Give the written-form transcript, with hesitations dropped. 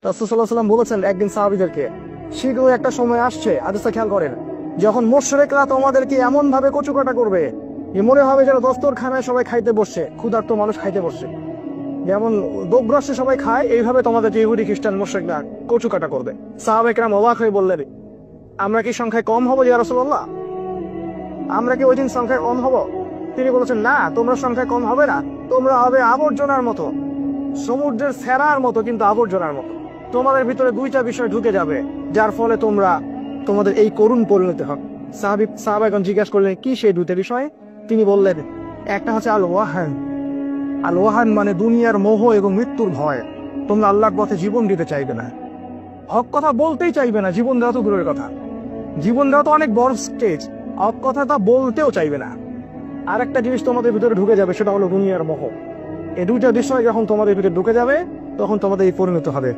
রাসূল সাল্লাল্লাহু আলাইহি ওয়াসাল্লাম বলেছেন একদিন সাহাবীদেরকে, শীঘ্রই একটা সময় আসছে, হাদিসটা খেয়াল করেন, যখন মুশরিকরা তোমাদেরকে এমন ভাবে কচুকাটা করবে যে মনে হবে যেন দস্তরখানায় সবাই খাইতে বসছে, ক্ষুধার্ত মানুষ খাইতে বসছে, যেমন দোগ্রাসে সবাই খায়, এইভাবে তোমাদের যে ইহুদি খ্রিস্টান মুশরিকরা কচুকাটা করবে। সাহাবায়ে কেরাম অবাক হয়ে বললেন, আমরা কি সংখ্যায় কম হবো ইয়া রাসূলুল্লাহ? আমরা কি ওই দিন সংখ্যায় কম হব? তিনি বলেছেন, না, তোমরা সংখ্যায় কম হবে না, তোমরা হবে আবর্জনার মতো, সমুদ্রের ফেরার মতো, কিন্তু আবর্জনার মতো। তোমাদের ভিতরে দুইটা বিষয় ঢুকে যাবে, যার ফলে তোমাদের এই করুণ পরিণতি হবে। সাহাবাগণ জিজ্ঞাসা করলেন, কি সেই দুইটা বিষয়? তিনি বললেন, একটা হচ্ছে আল ওয়াহান। আল ওয়াহান মানে দুনিয়ার মোহ এবং মৃত্যুর ভয়। তোমরা আল্লাহর পথে জীবন দিতে চাইবে না, হক কথা বলতেই চাইবে না। জীবন দেওয়া তো দূরের কথা, জীবন দেওয়া তো অনেক বড় স্টেজ, হক কথাটা বলতেও চাইবে না। আর একটা জিনিস তোমাদের ভিতরে ঢুকে যাবে, সেটা হলো দুনিয়ার মোহ। এই দুইটা বিষয় যখন তোমাদের ভিতরে ঢুকে যাবে, তখন তোমাদের এই পরিণত হবে।